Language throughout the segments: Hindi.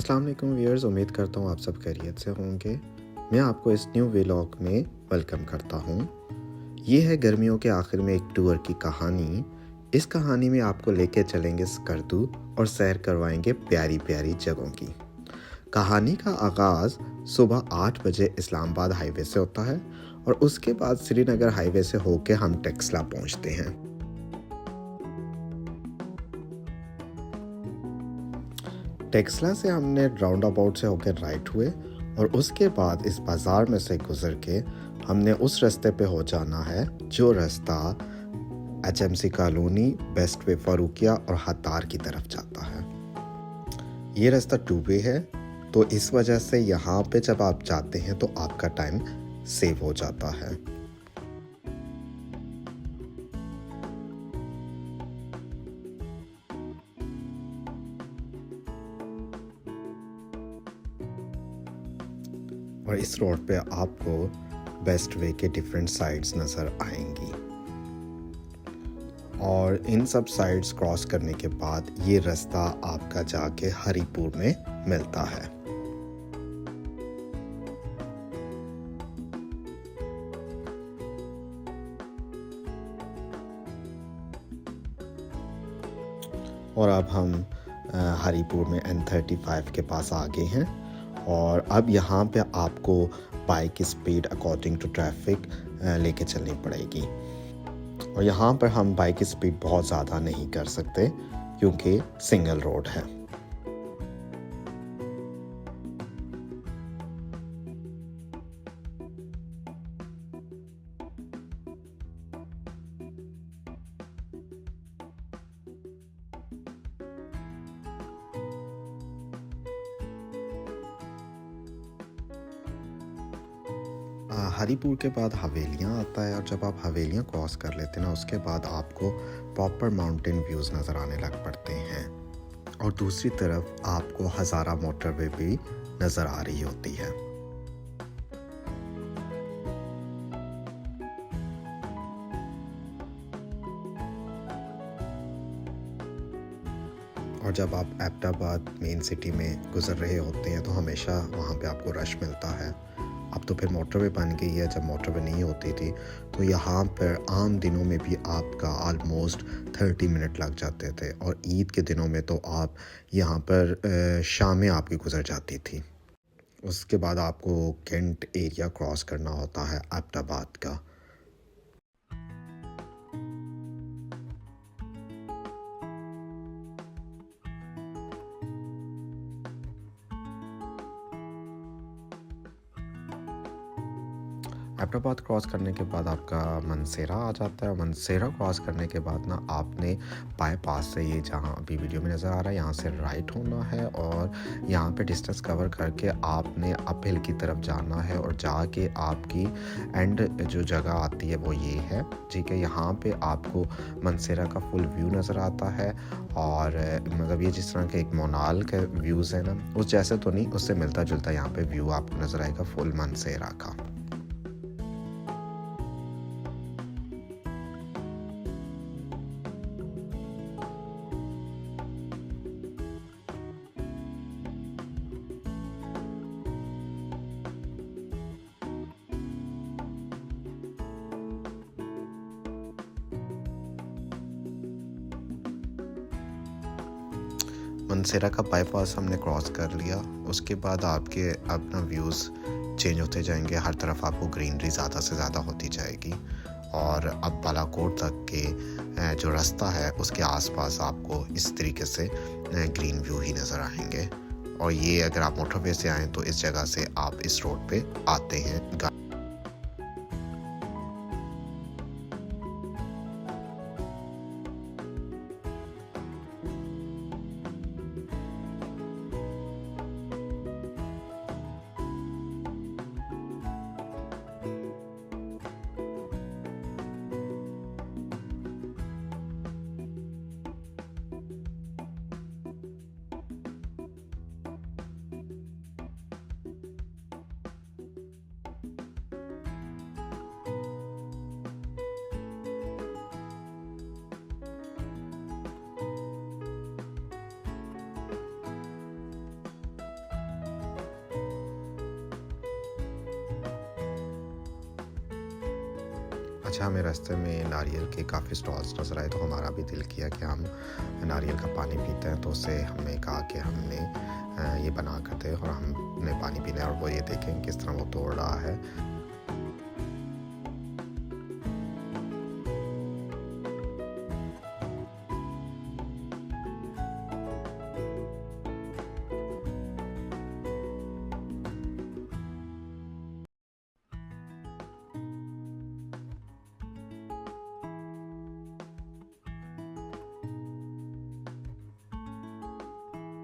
अस्सलाम वालेकुम व्यूअर्स, उम्मीद करता हूँ आप सब खैरियत से होंगे। मैं आपको इस न्यू व्लॉग में वेलकम करता हूँ। ये है गर्मियों के आखिर में एक टूर की कहानी। इस कहानी में आपको लेके चलेंगे स्कर्दू और सैर करवाएंगे प्यारी प्यारी जगहों की। कहानी का आगाज़ सुबह 8 बजे इस्लामाबाद हाईवे से होता है और उसके बाद श्रीनगर हाईवे से होकर हम टेक्सला पहुँचते हैं। टेक्सला से हमने राउंड अबाउट से होकर राइट हुए और उसके बाद इस बाज़ार में से गुज़र के हमने उस रास्ते पे हो जाना है जो रास्ता HMC colony, best way Farooqia और हतार की तरफ जाता है। ये रास्ता टू वे है, तो इस वजह से यहाँ पे जब आप जाते हैं तो आपका टाइम सेव हो जाता है। और इस रोड पे आपको बेस्ट वे के डिफरेंट साइड्स नज़र आएंगी और इन सब साइड्स क्रॉस करने के बाद ये रास्ता आपका जाके हरिपुर में मिलता है। और अब हम हरिपुर में N35 के पास आ गए हैं और अब यहाँ पे आपको बाइक की स्पीड अकॉर्डिंग टू ट्रैफिक लेके चलनी पड़ेगी। और यहाँ पर हम बाइक की स्पीड बहुत ज़्यादा नहीं कर सकते क्योंकि सिंगल रोड है। हरिपुर के बाद हवेलियाँ आता है और जब आप हवेलियाँ क्रॉस कर लेते हैं ना, उसके बाद आपको प्रॉपर माउंटेन व्यूज़ नज़र आने लग पड़ते हैं और दूसरी तरफ आपको हज़ारा मोटरवे भी नज़र आ रही होती है। और जब आप एबटाबाद मेन सिटी में गुज़र रहे होते हैं तो हमेशा वहाँ पे आपको रश मिलता है। अब तो फिर मोटरवे बन गई है, जब मोटरवे नहीं होती थी तो यहाँ पर आम दिनों में भी आपका ऑलमोस्ट 30 मिनट लग जाते थे और ईद के दिनों में तो आप यहाँ पर शामें आपकी गुज़र जाती थी। उसके बाद आपको कैंट एरिया क्रॉस करना होता है एबटाबाद का। एबटाबाद क्रॉस करने के बाद आपका मनसेरा आ जाता है। मनसेरा क्रॉस करने के बाद ना आपने बाईपास से, ये जहाँ अभी वीडियो में नज़र आ रहा है, यहाँ से राइट होना है और यहाँ पे डिस्टेंस कवर करके आपने अप हिल की तरफ जाना है और जाके आपकी एंड जो जगह आती है वो ये है। ठीक है, यहाँ पे आपको मनसेरा का फुल व्यू नज़र आता है और मतलब ये जिस तरह के एक मोनाल के व्यूज़ है ना, उस जैसे तो नहीं, उससे मिलता जुलता यहाँ पे व्यू आपको नज़र आएगा फुल मनसेरा का। मनसेरा का बाईपास हमने क्रॉस कर लिया। उसके बाद आपके अपना व्यूज़ चेंज होते जाएंगे, हर तरफ आपको ग्रीनरी ज़्यादा से ज़्यादा होती जाएगी और अब बालाकोट तक के जो रास्ता है उसके आसपास आपको इस तरीके से ग्रीन व्यू ही नज़र आएंगे। और ये अगर आप मोटरवे से आएँ तो इस जगह से आप इस रोड पे आते हैं। अच्छा, हमें रास्ते में नारियल के काफ़ी स्टॉल्स नज़र आए, तो हमारा भी दिल किया कि हम नारियल का पानी पीते हैं। तो उससे हमने कहा कि हमने ये बना कर दे और हमने पानी पीना है, और वो ये देखें किस तरह वो तोड़ रहा है।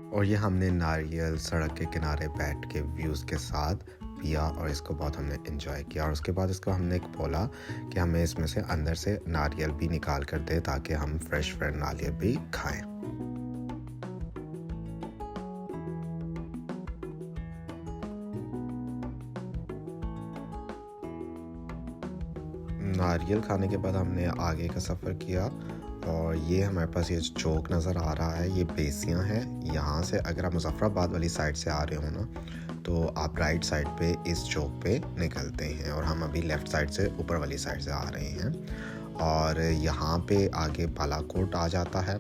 और ये हमने नारियल सड़क के किनारे बैठ के व्यूज़ के साथ पिया, और इसको बहुत हमने एंजॉय किया। और उसके बाद इसको हमने बोला कि हमें इसमें से अंदर से नारियल भी निकाल कर दे, ताकि हम फ्रेश नारियल भी खाएं। नारियल खाने के बाद हमने आगे का सफ़र किया, और ये हमारे पास ये चौक नज़र आ रहा है, ये बेसियाँ हैं। यहाँ से अगर आप मुज़फ़्फ़राबाद वाली साइड से आ रहे हो ना, तो आप राइट साइड पे इस चौक पे निकलते हैं, और हम अभी लेफ़्ट साइड से ऊपर वाली साइड से आ रहे हैं। और यहाँ पे आगे बालाकोट आ जाता है।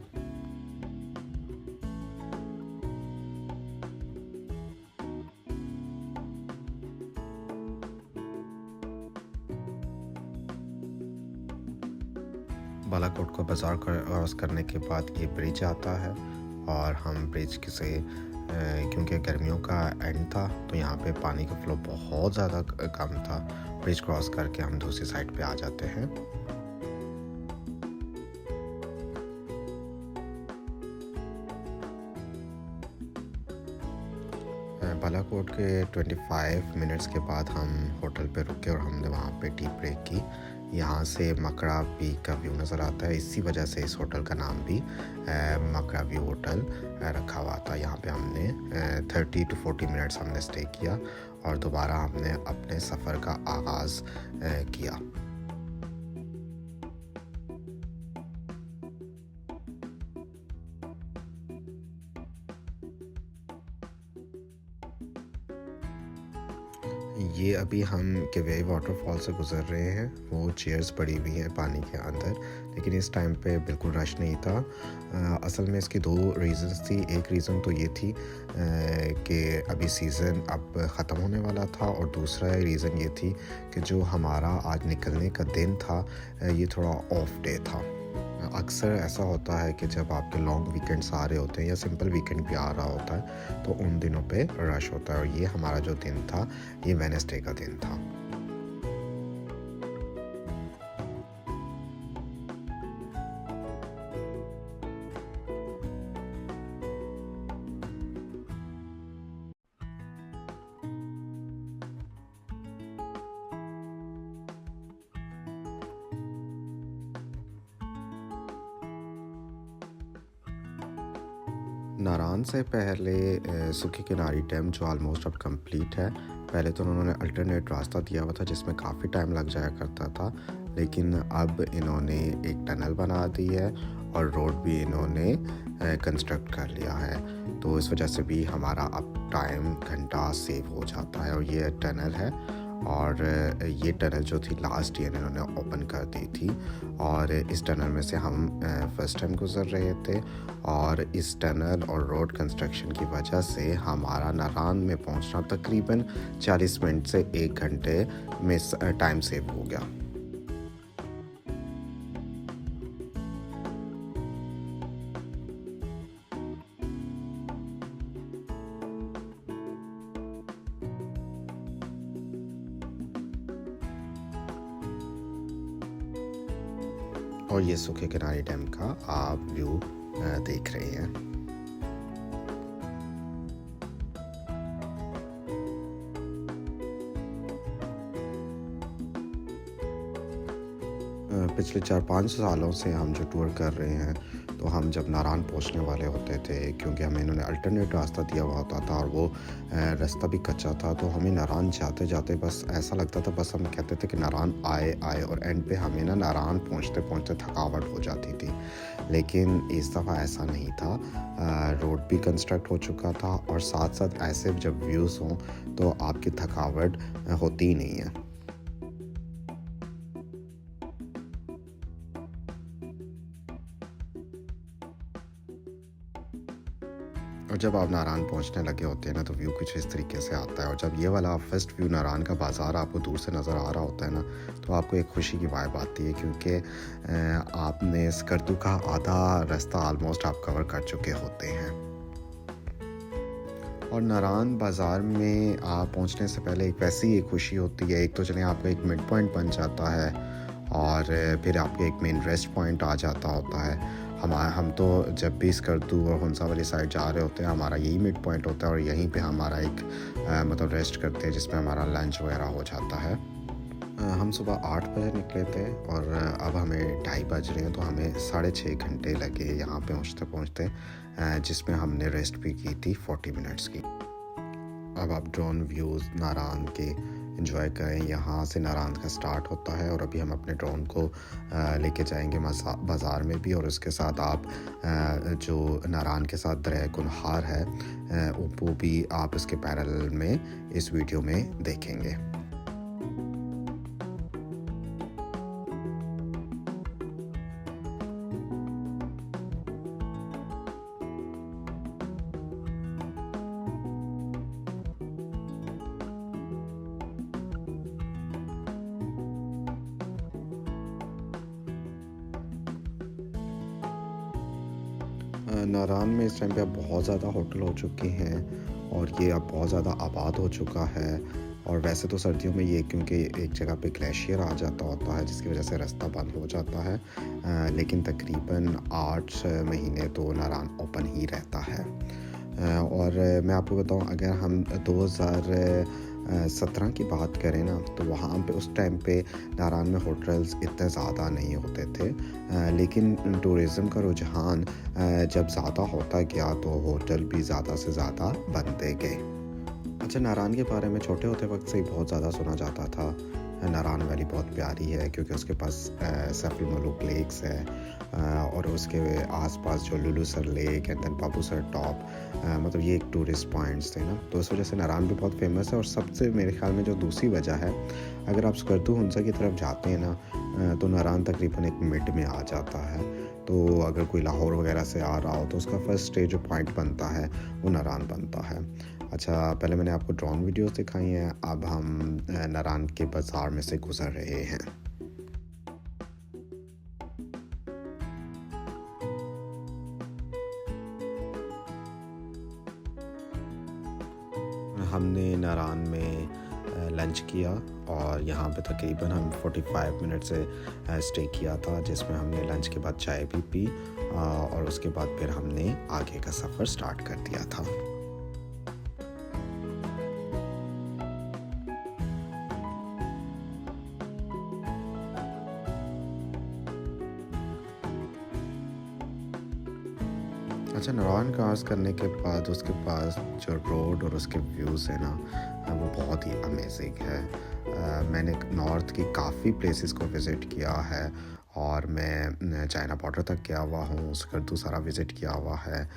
बालाकोट को बाज़ार क्रॉस करने के बाद ये ब्रिज आता है, और हम ब्रिज से क्योंकि गर्मियों का एंड था, तो यहाँ पे पानी का फ़्लो बहुत ज़्यादा कम था। ब्रिज क्रॉस करके हम दूसरी साइड पे आ जाते हैं। बालाकोट के 25 मिनट्स के बाद हम होटल पे रुके, और हमने वहाँ पे टी ब्रेक की। यहाँ से मकड़ा पीक का व्यू नज़र आता है, इसी वजह से इस होटल का नाम भी मकड़ा व्यू होटल रखा हुआ था। यहाँ पे हमने 30 to 40 मिनट्स हमने स्टे किया, और दोबारा हमने अपने सफ़र का आगाज़ किया। ये अभी हम केवेई वाटरफॉल से गुज़र रहे हैं। वो चेयर्स पड़ी हुई हैं पानी के अंदर, लेकिन इस टाइम पे बिल्कुल रश नहीं था। असल में इसकी 2 रीज़न्स थी। एक रीज़न तो ये थी कि अभी सीज़न अब ख़त्म होने वाला था, और दूसरा रीज़न ये थी कि जो हमारा आज निकलने का दिन था, ये थोड़ा ऑफ डे था। अक्सर ऐसा होता है कि जब आपके लॉन्ग वीकेंड्स आ रहे होते हैं, या सिंपल वीकेंड भी आ रहा होता है, तो उन दिनों पे रश होता है, और ये हमारा जो दिन था, ये वेडनेसडे का दिन था। नारान से पहले सुखी किनारी डैम, जो ऑलमोस्ट अब कंप्लीट है। पहले तो उन्होंने अल्टरनेट रास्ता दिया हुआ था, जिसमें काफ़ी टाइम लग जाया करता था, लेकिन अब इन्होंने एक टनल बना दी है, और रोड भी इन्होंने कंस्ट्रक्ट कर लिया है। तो इस वजह से भी हमारा अब टाइम घंटा सेव हो जाता है। और ये टनल है, और ये टनल जो थी लास्ट ईयर इन्होंने ओपन कर दी थी, और इस टनल में से हम फर्स्ट टाइम गुज़र रहे थे। और इस टनल और रोड कंस्ट्रक्शन की वजह से हमारा नारान में पहुंचना तकरीबन 40 मिनट से 1 घंटे में टाइम सेव हो गया। और ये सूखे किनारे डैम का आप व्यू देख रहे हैं। पिछले 4-5 सालों से हम जो टूर कर रहे हैं, तो हम जब नारान पहुंचने वाले होते थे, क्योंकि हमें इन्होंने अल्टरनेट रास्ता दिया हुआ होता था, और वो रास्ता भी कच्चा था, तो हमें नारान जाते जाते बस ऐसा लगता था, बस हम कहते थे कि नारान आए, और एंड पे हमें ना नारान पहुंचते पहुंचते थकावट हो जाती थी। लेकिन इस दफ़ा ऐसा नहीं था। रोड भी कंस्ट्रक्ट हो चुका था, और साथ साथ ऐसे जब व्यूज़ हों तो आपकी थकावट होती ही नहीं है। और जब आप नारान पहुंचने लगे होते हैं ना तो व्यू कुछ इस तरीके से आता है। और जब ये वाला फर्स्ट व्यू नारान का बाज़ार आपको दूर से नज़र आ रहा होता है ना तो आपको एक खुशी की वाइब आती है, क्योंकि आपने स्कर्दू का आधा रास्ता आलमोस्ट आप कवर कर चुके होते हैं। और नारान बाज़ार में आप पहुंचने से पहले एक वैसी एक खुशी होती है। एक तो चलें आपका एक मिड पॉइंट बन जाता है और फिर आपके एक मेन रेस्ट पॉइंट आ जाता होता है। हम तो जब भी स्कर्दू और हुंसा वाली साइड जा रहे होते हैं हमारा यही मिड पॉइंट होता है और यहीं पे हमारा एक मतलब रेस्ट करते हैं जिसमें हमारा लंच वगैरह हो जाता है। हम सुबह 8 बजे निकले थे और अब हमें 2:30 बज रहे हैं, तो हमें 6.5 घंटे लगे यहाँ पे पहुँचते जिसमें हमने रेस्ट भी की थी 40 मिनट्स की। अब आप ड्रोन व्यूज़ नारान के एंजॉय करें। यहाँ से नारान का स्टार्ट होता है और अभी हम अपने ड्रोन को लेके जाएंगे बाज़ार में भी, और उसके साथ आप जो नारान के साथ दरिया कुनहार है वो भी आप इसके पैरेलल में इस वीडियो में देखेंगे। नारान में इस टाइम पे अब बहुत ज़्यादा होटल हो चुके हैं और ये अब बहुत ज़्यादा आबाद हो चुका है। और वैसे तो सर्दियों में ये क्योंकि एक जगह पे ग्लेशियर आ जाता होता है जिसकी वजह से रास्ता बंद हो जाता है, लेकिन तकरीबन 8 महीने तो नारान ओपन ही रहता है। और मैं आपको बताऊं, अगर हम 2017 की बात करें ना तो वहाँ पे उस टाइम पे नारान में होटल्स इतने ज़्यादा नहीं होते थे, लेकिन टूरिज़म का रुझान जब ज़्यादा होता गया तो होटल भी ज़्यादा से ज़्यादा बनते गए। अच्छा, नारान के बारे में छोटे होते वक्त से ही बहुत ज़्यादा सुना जाता था। नारान वैली बहुत प्यारी है क्योंकि उसके पास सैफ अल मलूक लेक्स है और उसके आसपास जो Lulusar lake and then Babusar top, मतलब ये एक टूरिस्ट पॉइंट्स थे ना, तो इस वजह से नारान भी बहुत फेमस है। और सबसे मेरे ख्याल में जो दूसरी वजह है, अगर आप स्कर्दू हुंसा की तरफ जाते हैं ना तो नारान तकरीबन एक मिड में आ जाता है। तो अगर कोई लाहौर वगैरह से आ रहा हो तो उसका फर्स्ट स्टे जो पॉइंट बनता है वो नारान बनता है। अच्छा, पहले मैंने आपको ड्रोन वीडियोस दिखाई हैं, अब हम नारान के बाज़ार में से गुज़र रहे हैं। हमने नारान में लंच किया और यहाँ पे तकरीबन हम 45 मिनट से स्टे किया था, जिसमें हमने लंच के बाद चाय भी पी और उसके बाद फिर हमने आगे का सफ़र स्टार्ट कर दिया था। अच्छा, नारान क्रॉस करने के बाद उसके पास जो रोड और उसके व्यूज़ है ना वो बहुत ही अमेजिंग है। मैंने नॉर्थ की काफ़ी प्लेसेस को विज़िट किया है और मैं चाइना बॉर्डर तक गया हुआ हूँ, स्कर्दू सारा विज़िट किया हुआ है,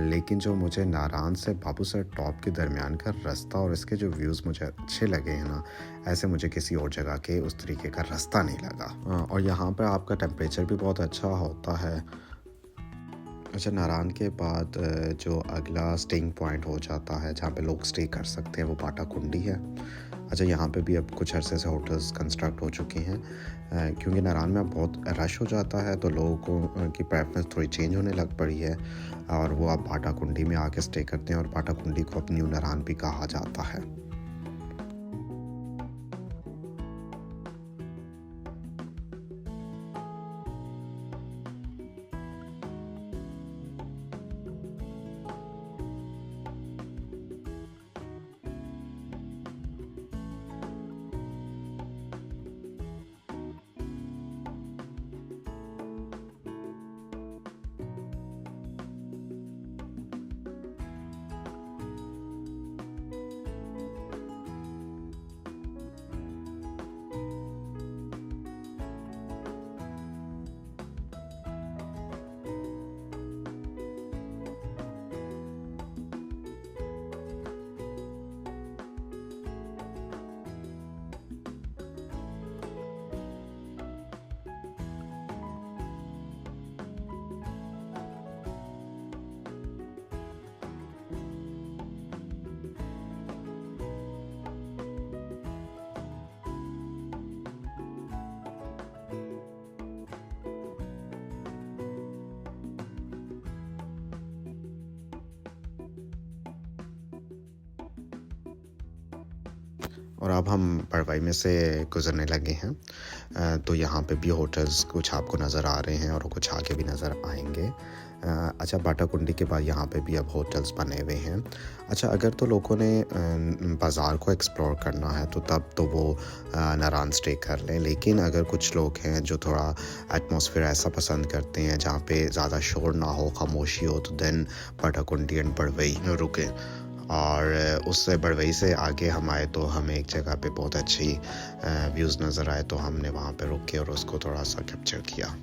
लेकिन जो मुझे नारान से बाबू सर टॉप के दरमियान का रास्ता और इसके जो व्यूज़ मुझे अच्छे लगे हैं ना, ऐसे मुझे किसी और जगह के उस तरीके का रास्ता नहीं लगा। और यहाँ पर आपका टेम्परेचर भी बहुत अच्छा होता है। अच्छा, नारान के बाद जो अगला स्टेइंग पॉइंट हो जाता है जहाँ पे लोग स्टे कर सकते हैं वो बाटा कुंडी है। अच्छा, यहाँ पे भी अब कुछ अरसे से होटल्स कंस्ट्रक्ट हो चुके हैं क्योंकि नारान में अब बहुत रश हो जाता है तो लोगों को की प्रेफरेंस थोड़ी चेंज होने लग पड़ी है और वो अब बाटा कुंडी में आके स्टे करते हैं और बाटा कुंडी को अब न्यू नारान भी कहा जाता है। और अब हम पड़वाई में से गुज़रने लगे हैं। तो यहाँ पे भी होटल्स कुछ आपको नज़र आ रहे हैं और कुछ आगे भी नज़र आएंगे। अच्छा, बाटाकुंडी के बाद यहाँ पे भी अब होटल्स बने हुए हैं। अच्छा, अगर तो लोगों ने बाज़ार को एक्सप्लोर करना है तो तब तो वो नारान स्टे कर लें, लेकिन अगर कुछ लोग हैं जो थोड़ा एटमॉस्फेयर ऐसा पसंद करते हैं जहाँ पे ज़्यादा शोर ना हो, खामोशी हो, तो देन बाटाकुंडी एंड बड़वई रुके। और उससे बड़वई से आगे हम आए तो हमें एक जगह पे बहुत अच्छी व्यूज़ नज़र आए, तो हमने वहाँ पे रुक के और उसको थोड़ा सा कैप्चर किया।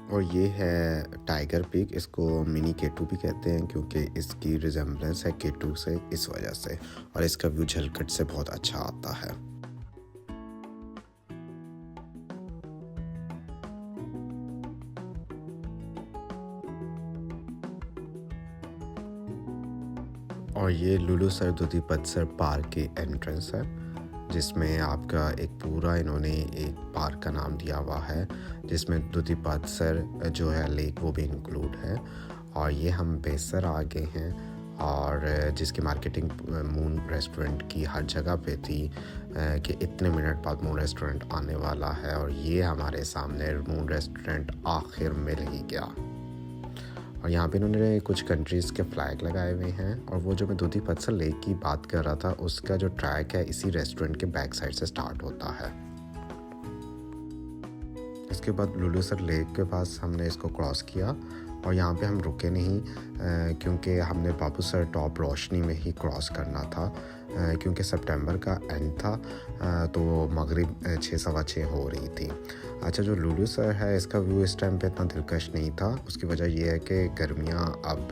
और ये है टाइगर पीक। इसको मिनी केटू भी कहते हैं क्योंकि इसकी रिजेम्बलेंस है केटू से इस वजह से, और इसका व्यू झलकट से बहुत अच्छा आता है। और ये लुलु सर दुधी पतसर पार्क की एंट्रेंस है, जिसमें आपका एक पूरा इन्होंने एक पार्क का नाम दिया हुआ है, जिसमें दुधी पतसर जो है लेक वो भी इंक्लूड है। और ये हम बेसर आ गए हैं, और जिसकी मार्केटिंग मून रेस्टोरेंट की हर जगह पे थी कि इतने मिनट बाद मून रेस्टोरेंट आने वाला है, और ये हमारे सामने मून रेस्टोरेंट आखिर मिल ही गया। और यहाँ पे इन्होंने कुछ कंट्रीज़ के फ्लैग लगाए हुए हैं, और वो जो मैं दूधी पत्थर लेक की बात कर रहा था उसका जो ट्रैक है इसी रेस्टोरेंट के बैक साइड से स्टार्ट होता है। इसके बाद लुलुसर लेक के पास हमने इसको क्रॉस किया, और यहाँ पे हम रुके नहीं क्योंकि हमने बाबूसर टॉप रोशनी में ही क्रॉस करना था, क्योंकि सितंबर का एंड था, तो मगरिब 6:15 हो रही थी। अच्छा, जो लुलुसर है इसका व्यू इस टाइम पे इतना दिलकश नहीं था। उसकी वजह यह है कि गर्मियाँ अब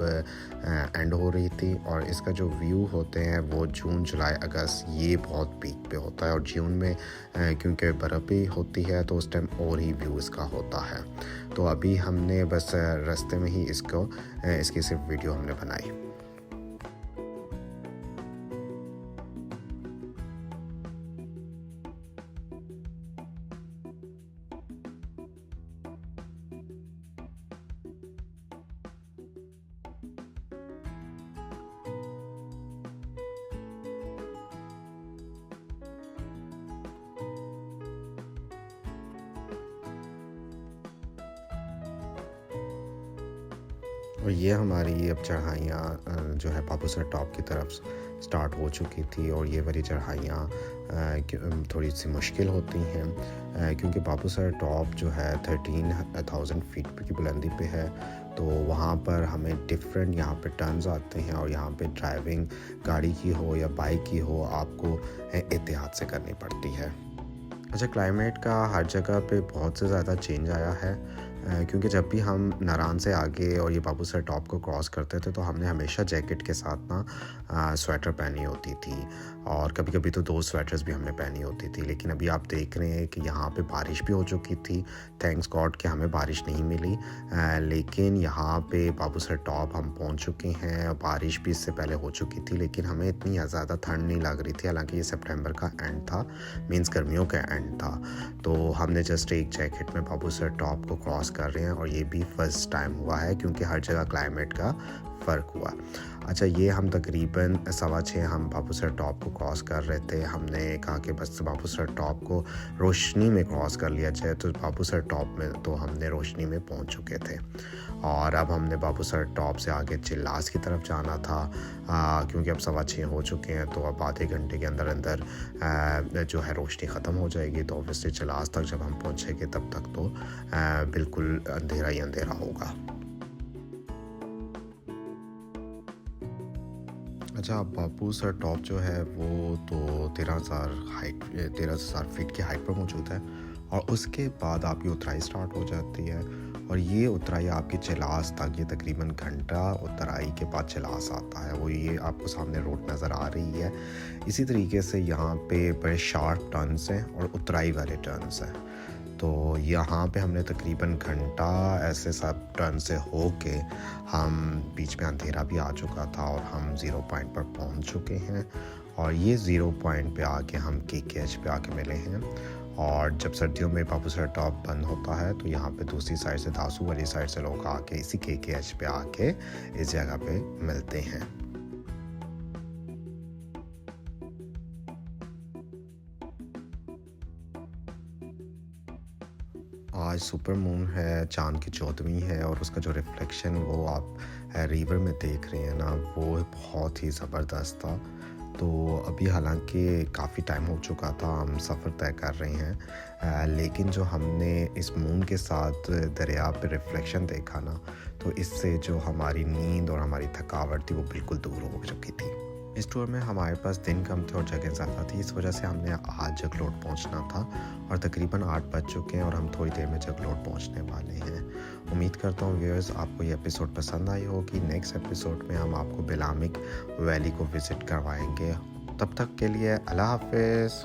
एंड हो रही थी, और इसका जो व्यू होते हैं वो जून जुलाई अगस्त ये बहुत पीक पे होता है, और जून में क्योंकि बर्फ़ भी होती है तो उस टाइम और ही व्यू इसका होता है। तो अभी हमने बस रास्ते में ही इसकी सिर्फ वीडियो हमने बनाई। और ये हमारी अब चढ़ाइयाँ जो है बाबूसर टॉप की तरफ स्टार्ट हो चुकी थी, और ये वाली चढ़ाइयाँ थोड़ी सी मुश्किल होती हैं क्योंकि बाबूसर टॉप जो है 13,000 फीट की बुलंदी पे है। तो वहाँ पर हमें डिफरेंट यहाँ पे टर्न्स आते हैं, और यहाँ पे ड्राइविंग गाड़ी की हो या बाइक की हो आपको एहतियात से करनी पड़ती है। अच्छा, क्लाइमेट का हर जगह पे बहुत से ज़्यादा चेंज आया है क्योंकि जब भी हम नारान से आगे और ये बाबूसर टॉप को क्रॉस करते थे तो हमने हमेशा जैकेट के साथ ना स्वेटर पहनी होती थी, और कभी कभी तो 2 स्वेटर्स भी हमने पहनी होती थी। लेकिन अभी आप देख रहे हैं कि यहाँ पे बारिश भी हो चुकी थी। थैंक्स गॉड कि हमें बारिश नहीं मिली, लेकिन यहाँ पे बाबूसर टॉप हम पहुँच चुके हैं। बारिश भी इससे पहले हो चुकी थी, लेकिन हमें इतनी ज़्यादा ठंड नहीं लग रही थी। हालांकि ये सितंबर का एंड था, मीन्स गर्मियों का एंड था। तो हमने जस्ट एक जैकेट में बाबूसर टॉप को क्रॉस कर रहे हैं, और ये भी फर्स्ट टाइम हुआ है क्योंकि हर जगह क्लाइमेट का फ़र्क हुआ। अच्छा, ये हम तकरीबन 6:15 हम बाबूसर टॉप को क्रॉस कर रहे थे। हमने कहा कि बस बाबूसर टॉप को रोशनी में क्रॉस कर लिया जाए, तो बाबूसर टॉप में तो हमने रोशनी में पहुंच चुके थे। और अब हमने बाबूसर टॉप से आगे चिल्लास की तरफ जाना था क्योंकि अब 6:15 हो चुके हैं, तो अब आधे घंटे के अंदर अंदर जो है रोशनी ख़त्म हो जाएगी। तो ऑब्वियसली चिल्लास तक जब हम पहुँचेंगे तब तक तो बिल्कुल अंधेरा ही अंधेरा होगा। अच्छा, बाबूसर टॉप जो है वो तो 13,000 फीट की हाइट पर मौजूद है, और उसके बाद आपकी उतराई स्टार्ट हो जाती है। और ये उतराई आपकी चिलास तक, ये तकरीबन घंटा उतराई के बाद चिलास आता है। वो ये आपको सामने रोड नज़र आ रही है। इसी तरीके से यहाँ पे बड़े शार्प टर्न्स हैं और उतराई वाले टर्न्स हैं। तो यहाँ पे हमने तकरीबन घंटा ऐसे सब टर्न से होके हम बीच में अंधेरा भी आ चुका था और हम ज़ीरो पॉइंट पर पहुँच चुके हैं। और ये ज़ीरो पॉइंट पे आके हम KKH पे आके मिले हैं। और जब सर्दियों में बाबूसर टॉप बंद होता है तो यहाँ पे दूसरी साइड से दासू वाली साइड से लोग आके इसी KKH पे आके इस जगह पे मिलते हैं। आज सुपर मून है, चाँद की 14वीं है और उसका जो रिफ्लेक्शन वो आप रिवर में देख रहे हैं ना, वो बहुत ही ज़बरदस्त था। तो अभी हालांकि काफ़ी टाइम हो चुका था, हम सफ़र तय कर रहे हैं, लेकिन जो हमने इस मून के साथ दरिया पे रिफ्लेक्शन देखा ना, तो इससे जो हमारी नींद और हमारी थकावट थी वो बिल्कुल दूर हो चुकी थी। इस टूर में हमारे पास दिन कम थे और जगह ज़्यादा थी, इस वजह से हमने आज जगलोट पहुंचना था और तकरीबन 8 बज चुके हैं और हम थोड़ी देर में जगलोट पहुंचने वाले हैं। उम्मीद करता हूँ व्यूअर्स आपको ये एपिसोड पसंद आई होगी। नेक्स्ट एपिसोड में हम आपको बिलामिक वैली को विज़िट करवाएंगे। तब तक के लिए अल्लाह हाफ़िज़।